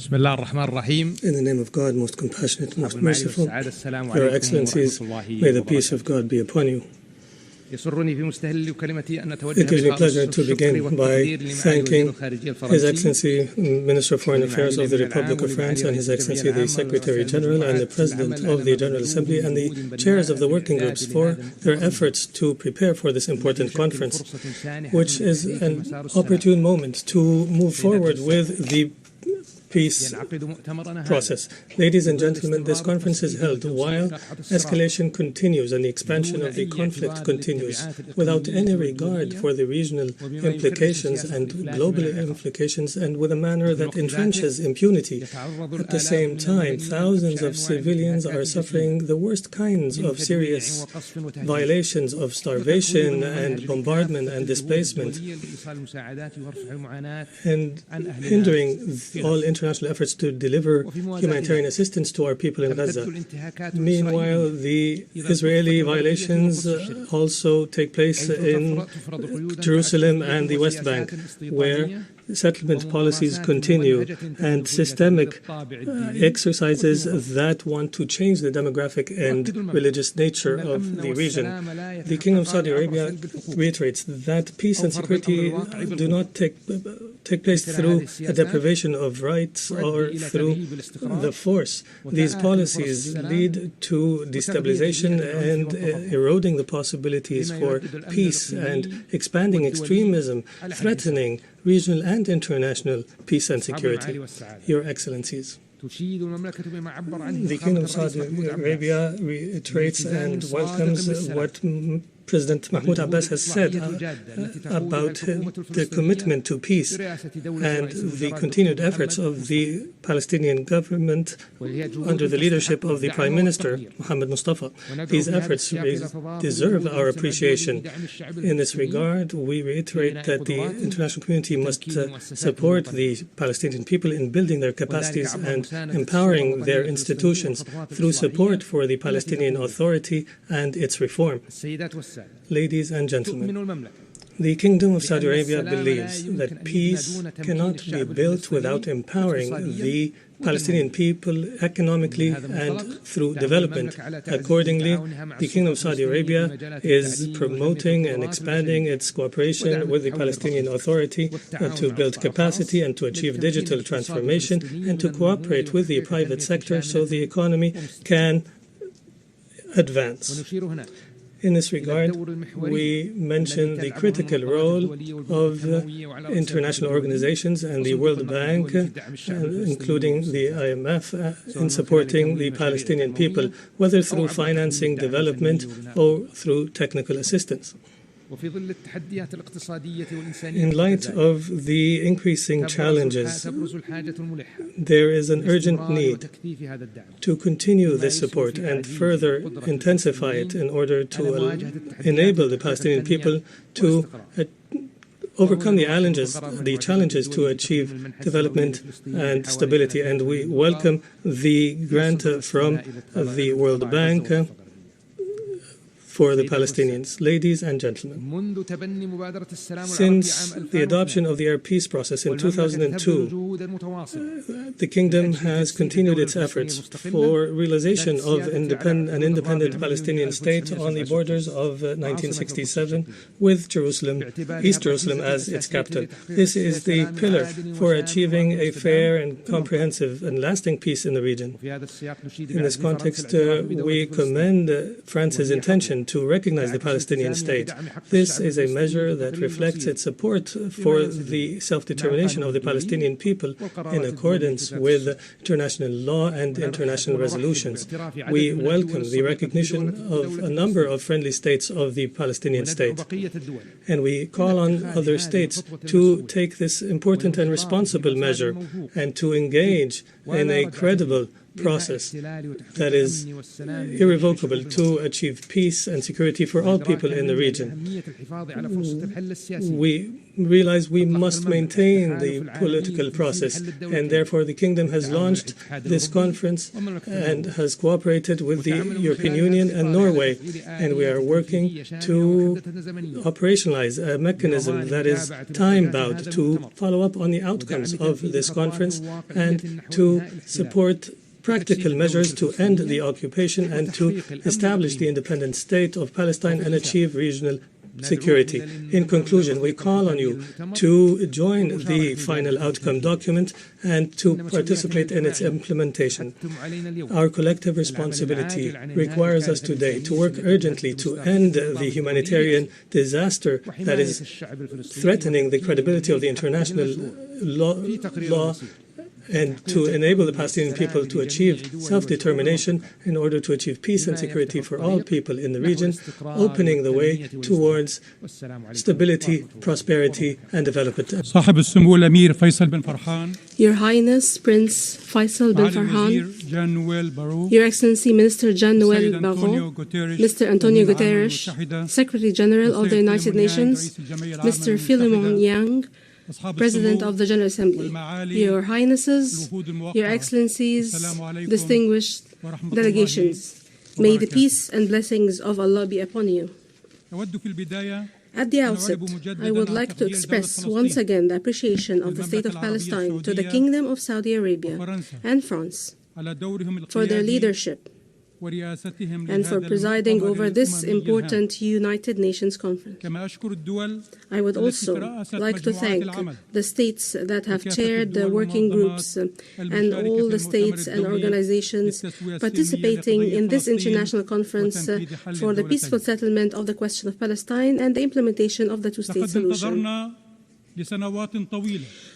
In the name of God, most compassionate, most merciful, Your Excellencies, may the peace of God be upon you. It gives me pleasure to begin by thanking His Excellency Minister of Foreign Affairs of the Republic of France and His Excellency the Secretary General and the President of the General Assembly and the chairs of the working groups for their efforts to prepare for this important conference, which is an opportune moment to move forward with the peace process. Ladies and gentlemen, this conference is held while escalation continues and the expansion of the conflict continues without any regard for the regional implications and global implications and with a manner that entrenches impunity. At the same time, thousands of civilians are suffering the worst kinds of serious violations of starvation and bombardment and displacement and hindering all international efforts to deliver humanitarian assistance to our people in Gaza. Meanwhile, the Israeli violations also take place in Jerusalem and the West Bank, where settlement policies continue and systemic exercises that want to change the demographic and religious nature of the region. The Kingdom of Saudi Arabia reiterates that peace and security do not take place through a deprivation of rights or through the force. These policies lead to destabilization and eroding the possibilities for peace and expanding extremism, threatening regional and international peace and security. Your Excellencies, the Kingdom of Saudi Arabia reiterates and welcomes what President Mahmoud Abbas has said about the commitment to peace and the continued efforts of the Palestinian government under the leadership of the Prime Minister, Mohammed Mustafa. These efforts deserve our appreciation. In this regard, we reiterate that the international community must support the Palestinian people in building their capacities and empowering their institutions through support for the Palestinian Authority and its reform. Ladies and gentlemen, the Kingdom of Saudi Arabia believes that peace cannot be built without empowering the Palestinian people economically and through development. Accordingly, the Kingdom of Saudi Arabia is promoting and expanding its cooperation with the Palestinian Authority to build capacity and to achieve digital transformation and to cooperate with the private sector so the economy can advance. In this regard, we mention the critical role of international organizations and the World Bank, including the IMF, in supporting the Palestinian people, whether through financing development or through technical assistance. In light of the increasing challenges, there is an urgent need to continue this support and further intensify it in order to enable the Palestinian people to overcome the challenges to achieve development and stability. And we welcome the grant from the World Bank for the Palestinians. Ladies and gentlemen, since the adoption of the Arab peace process in 2002, the Kingdom has continued its efforts for realization of an independent Palestinian state on the borders of 1967 with Jerusalem, East Jerusalem as its capital. This is the pillar for achieving a fair and comprehensive and lasting peace in the region. In this context, we commend France's intention to recognize the Palestinian state. This is a measure that reflects its support for the self-determination of the Palestinian people in accordance with international law and international resolutions. We welcome the recognition of a number of friendly states of the Palestinian state, and we call on other states to take this important and responsible measure and to engage in a credible process that is irrevocable to achieve peace and security for all people in the region. We realize we must maintain the political process, and therefore the Kingdom has launched this conference and has cooperated with the European Union and Norway, and we are working to operationalize a mechanism that is time-bound to follow up on the outcomes of this conference and to support practical measures to end the occupation and to establish the independent state of Palestine and achieve regional security. In conclusion, we call on you to join the final outcome document and to participate in its implementation. Our collective responsibility requires us today to work urgently to end the humanitarian disaster that is threatening the credibility of the international law and to enable the Palestinian people to achieve self-determination in order to achieve peace and security for all people in the region, opening the way towards stability, prosperity, and development. Your Highness Prince Faisal bin Farhan, Your Excellency Minister Jan-Noel Barrot, Mr. Antonio Guterres, Secretary General of the United Nations, Mr. Philemon Yang, President of the General Assembly, Your Highnesses, Your Excellencies, distinguished delegations, may the peace and blessings of Allah be upon you. At the outset, I would like to express once again the appreciation of the State of Palestine to the Kingdom of Saudi Arabia and France for their leadership and for presiding over this important United Nations conference. I would also like to thank the states that have chaired the working groups and all the states and organizations participating in this international conference for the peaceful settlement of the question of Palestine and the implementation of the two-state solution.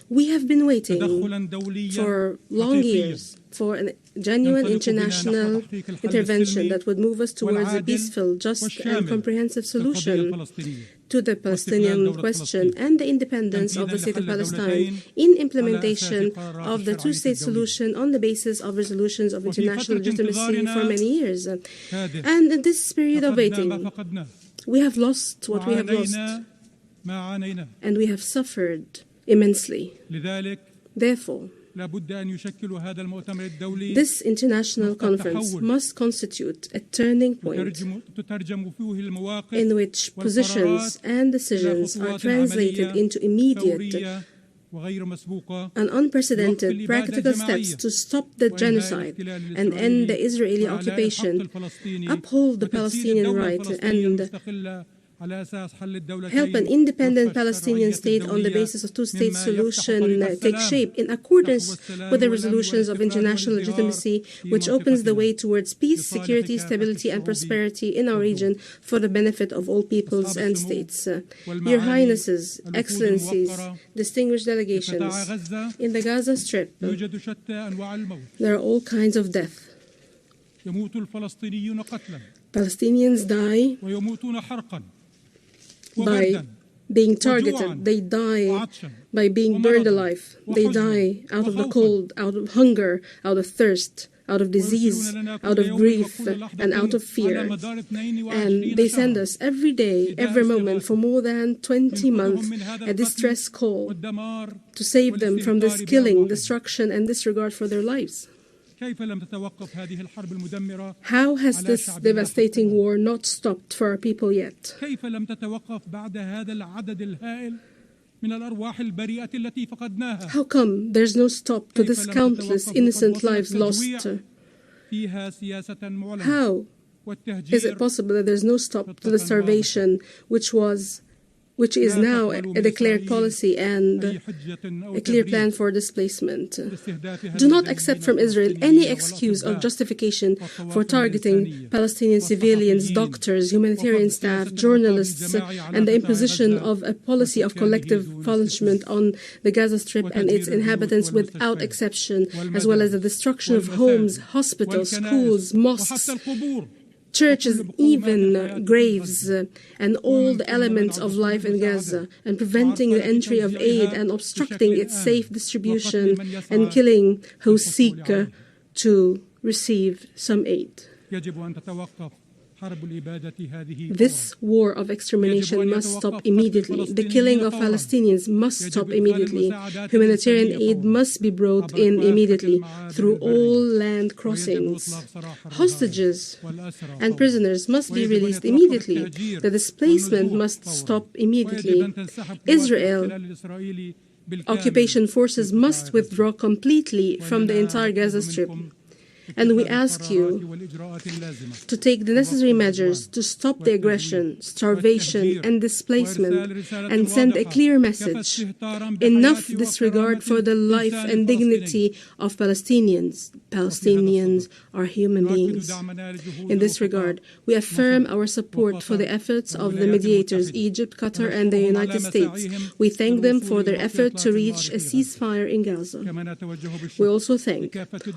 We have been waiting for long years for a genuine international intervention that would move us towards a peaceful, just, and comprehensive solution to the Palestinian question and the independence of the State of Palestine in implementation of the two-state solution on the basis of resolutions of international legitimacy for many years. And in this period of waiting, we have lost what we have lost, and we have suffered immensely. Therefore, this international conference must constitute a turning point in which positions and decisions are translated into immediate and unprecedented practical steps to stop the genocide and end the Israeli occupation, uphold the Palestinian right, and help an independent Palestinian state on the basis of two-state solution take shape in accordance with the resolutions of international legitimacy, which opens the way towards peace, security, stability, and prosperity in our region for the benefit of all peoples and states. Your Highnesses, Excellencies, distinguished delegations, in the Gaza Strip, there are all kinds of death. Palestinians die by being targeted. They die by being burned alive. They die out of the cold, out of hunger, out of thirst, out of disease, out of grief, and out of fear. And they send us every day, every moment, for more than 20 months, a distress call to save them from this killing, destruction, and disregard for their lives. How has this devastating war not stopped for our people yet? How come there's no stop to this countless innocent lives lost? How is it possible that there's no stop to the starvation, which is now a declared policy and a clear plan for displacement? Do not accept from Israel any excuse or justification for targeting Palestinian civilians, doctors, humanitarian staff, journalists, and the imposition of a policy of collective punishment on the Gaza Strip and its inhabitants without exception, as well as the destruction of homes, hospitals, schools, mosques, churches, even graves, and all the elements of life in Gaza, and preventing the entry of aid and obstructing its safe distribution, and killing who seek to receive some aid. This war of extermination must stop immediately. The killing of Palestinians must stop immediately. Humanitarian aid must be brought in immediately through all land crossings. Hostages and prisoners must be released immediately. The displacement must stop immediately. Israel occupation forces must withdraw completely from the entire Gaza Strip. And we ask you to take the necessary measures to stop the aggression, starvation, and displacement, and send a clear message. Enough disregard for the life and dignity of Palestinians. Palestinians are human beings. In this regard, we affirm our support for the efforts of the mediators, Egypt, Qatar, and the United States. We thank them for their effort to reach a ceasefire in Gaza. We also thank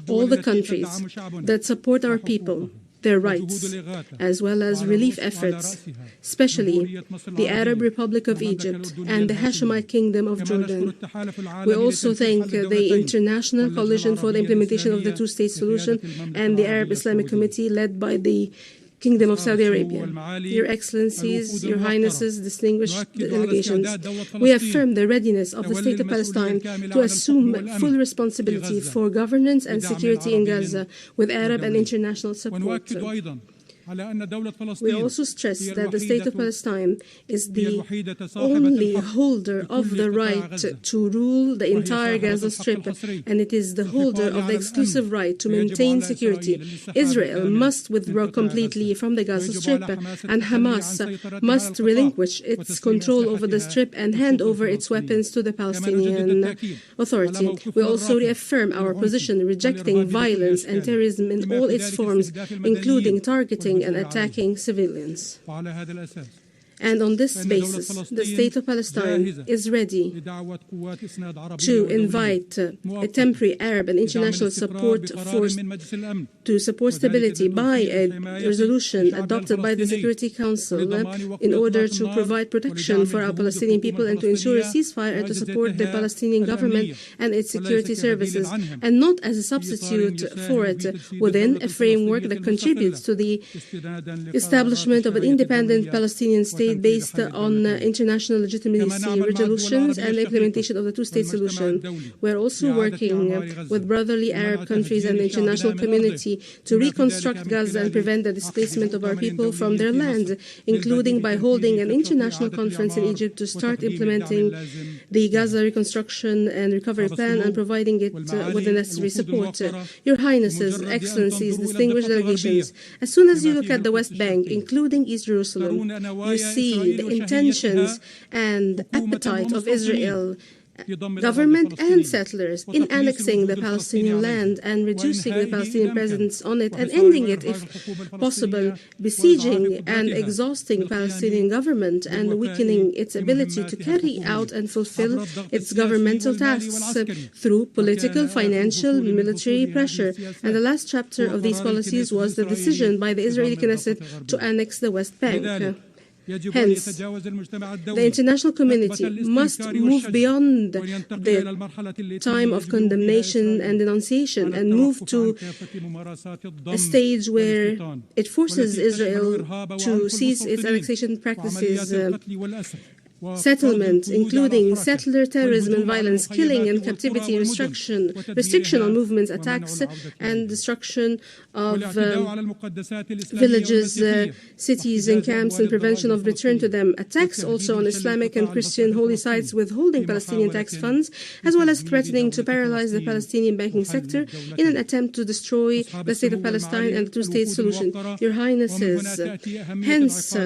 all the countries that support our people, their rights, as well as relief efforts, especially the Arab Republic of Egypt and the Hashemite Kingdom of Jordan. We also thank the International Coalition for the Implementation of the Two-State Solution and the Arab Islamic Committee led by the Kingdom of Saudi Arabia. Your Excellencies, Your Highnesses, distinguished delegations, we affirm the readiness of the State of Palestine to assume full responsibility for governance and security in Gaza with Arab and international support. We also stress that the State of Palestine is the only holder of the right to rule the entire Gaza Strip, and it is the holder of the exclusive right to maintain security. Israel must withdraw completely from the Gaza Strip, and Hamas must relinquish its control over the Strip and hand over its weapons to the Palestinian Authority. We also reaffirm our position rejecting violence and terrorism in all its forms, including targeting and attacking civilians. And on this basis, the State of Palestine is ready to invite a temporary Arab and international support force to support stability by a resolution adopted by the Security Council in order to provide protection for our Palestinian people and to ensure a ceasefire and to support the Palestinian government and its security services, and not as a substitute for it, within a framework that contributes to the establishment of an independent Palestinian state based on international legitimacy resolutions and the implementation of the two-state solution. We are also working with brotherly Arab countries and the international community to reconstruct Gaza and prevent the displacement of our people from their land, including by holding an international conference in Egypt to start implementing the Gaza Reconstruction and Recovery Plan and providing it with the necessary support. Your Highnesses, Excellencies, distinguished delegations, as soon as you look at the West Bank, including East Jerusalem, you see the intentions and appetite of Israel, government and settlers, in annexing the Palestinian land and reducing the Palestinian presence on it and ending it, if possible, besieging and exhausting the Palestinian government and weakening its ability to carry out and fulfill its governmental tasks through political, financial, military pressure. And the last chapter of these policies was the decision by the Israeli Knesset to annex the West Bank. Hence, the international community must move beyond the time of condemnation and denunciation and move to a stage where it forces Israel to cease its annexation practices, settlement, including settler terrorism and violence, killing and captivity, restriction on movements, attacks and destruction of villages, cities and camps, and prevention of return to them, attacks also on Islamic and Christian holy sites, withholding Palestinian tax funds, as well as threatening to paralyze the Palestinian banking sector in an attempt to destroy the State of Palestine and the two-state solution. Your Highnesses, hence,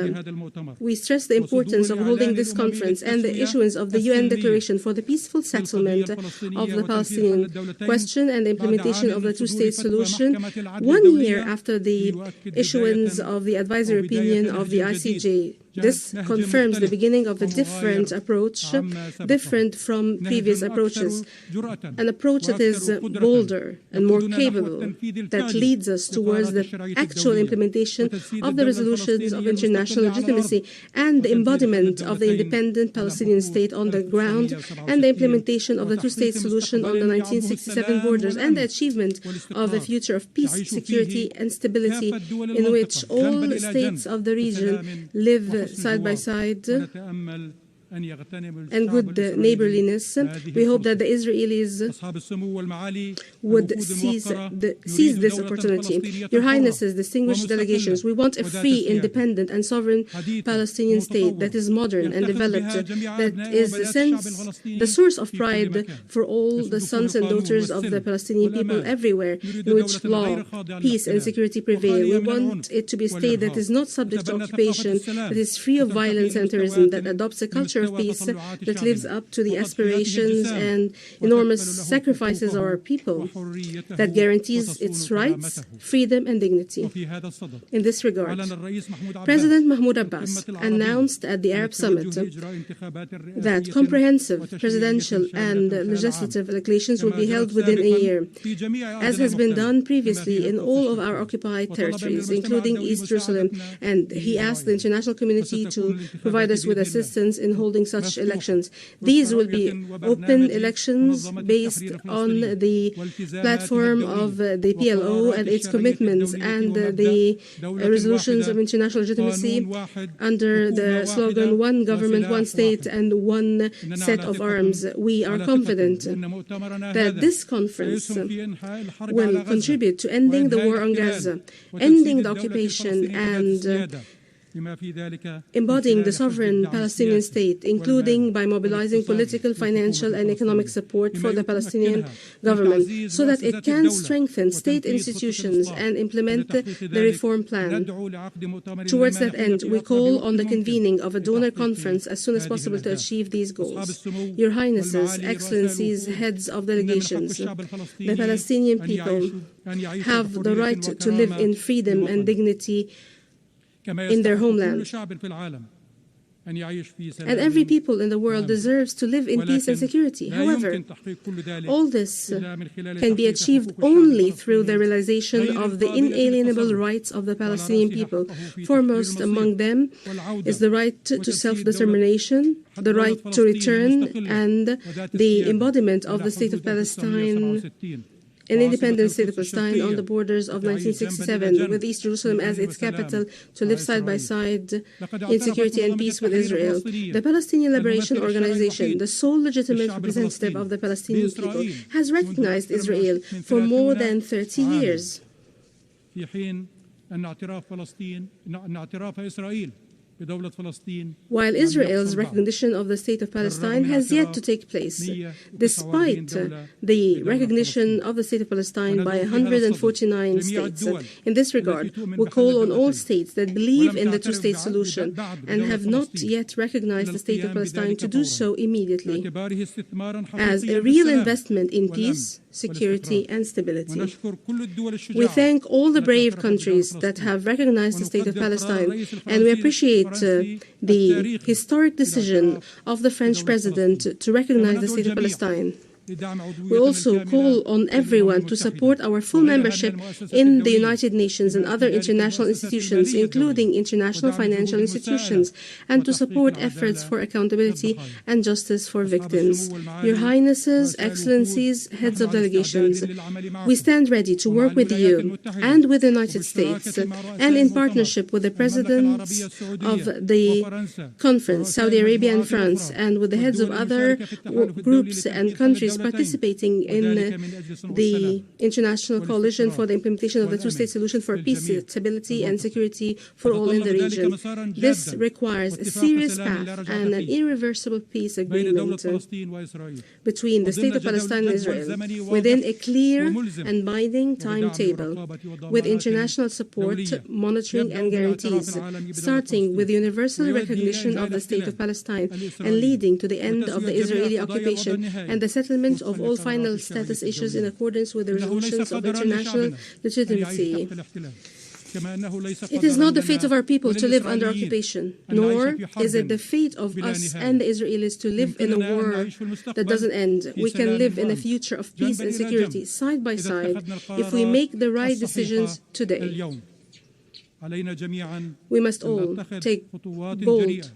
we stress the importance of holding this conference and the issuance of the UN Declaration for the peaceful settlement of the Palestinian question and the implementation of the two-state solution 1 year after the issuance of the advisory opinion of the ICJ. This confirms the beginning of a different approach, different from previous approaches, an approach that is bolder and more capable, that leads us towards the actual implementation of the resolutions of international legitimacy and the embodiment of the independent Palestinian state on the ground, and the implementation of the two-state solution on the 1967 borders, and the achievement of a future of peace, security, and stability in which all states of the region live side by side and good neighborliness. We hope that the Israelis would seize this opportunity. Your Highnesses, distinguished delegations, we want a free, independent, and sovereign Palestinian state that is modern and developed, that is the source of pride for all the sons and daughters of the Palestinian people everywhere, in which law, peace, and security prevail. We want it to be a state that is not subject to occupation, that is free of violence and terrorism, that adopts a culture of peace, that lives up to the aspirations and enormous sacrifices of our people, that guarantees its rights, freedom, and dignity. In this regard, President Mahmoud Abbas announced at the Arab Summit that comprehensive presidential and legislative elections will be held within a year, as has been done previously in all of our occupied territories, including East Jerusalem, and he asked the international community to provide us with assistance in holding such elections. These will be open elections based on the platform of the PLO and its commitments and the resolutions of international legitimacy under the slogan "One government, one state, and one set of arms." We are confident that this conference will contribute to ending the war on Gaza, ending the occupation, and embodying the sovereign Palestinian state, including by mobilizing political, financial, and economic support for the Palestinian government, so that it can strengthen state institutions and implement the reform plan. Towards that end, we call on the convening of a donor conference as soon as possible to achieve these goals. Your Highnesses, Excellencies, heads of delegations, the Palestinian people have the right to live in freedom and dignity in their homeland. And every people in the world deserves to live in peace and security. However, all this can be achieved only through the realization of the inalienable rights of the Palestinian people. Foremost among them is the right to self-determination, the right to return, and the embodiment of the state of Palestine, an independent state of Palestine on the borders of 1967, with East Jerusalem as its capital, to live side by side in security and peace with Israel. The Palestinian Liberation Organization, the sole legitimate representative of the Palestinian people, has recognized Israel for more than 30 years. While Israel's recognition of the state of Palestine has yet to take place, despite the recognition of the state of Palestine by 149 states. In this regard, we call on all states that believe in the two-state solution and have not yet recognized the state of Palestine to do so immediately, as a real investment in peace, security, and stability. We thank all the brave countries that have recognized the state of Palestine, and we appreciate the historic decision of the French president to recognize the state of Palestine. We also call on everyone to support our full membership in the United Nations and other international institutions, including international financial institutions, and to support efforts for accountability and justice for victims. Your Highnesses, Excellencies, heads of delegations, we stand ready to work with you and with the United States, and in partnership with the presidents of the conference, Saudi Arabia and France, and with the heads of other groups and countries participating in the International Coalition for the Implementation of the Two-State Solution for Peace, Stability, and Security for all in the region. This requires a serious path and an irreversible peace agreement between the State of Palestine and Israel within a clear and binding timetable, with international support, monitoring, and guarantees, starting with universal recognition of the State of Palestine and leading to the end of the Israeli occupation and the settlement of all final status issues in accordance with the resolutions of international legitimacy. It is not the fate of our people to live under occupation, nor is it the fate of us and the Israelis to live in a war that doesn't end. We can live in a future of peace and security side by side if we make the right decisions today. We must all take bold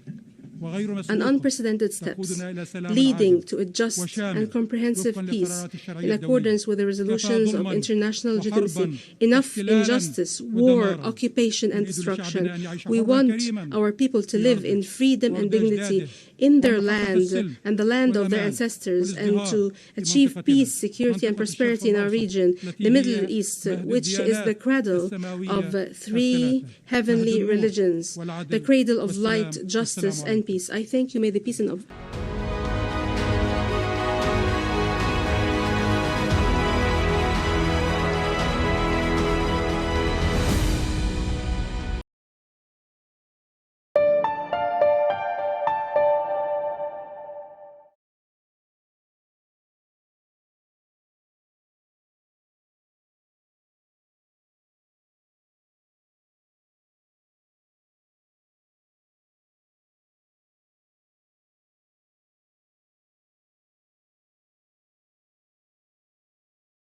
and unprecedented steps leading to a just and comprehensive peace in accordance with the resolutions of international legitimacy. Enough injustice, war, occupation and destruction. We want our people to live in freedom and dignity in their land and the land of their ancestors, and to achieve peace, security and prosperity in our region, the Middle East, which is the cradle of three heavenly religions, the cradle of light, justice and peace. I thank you. May the peace and of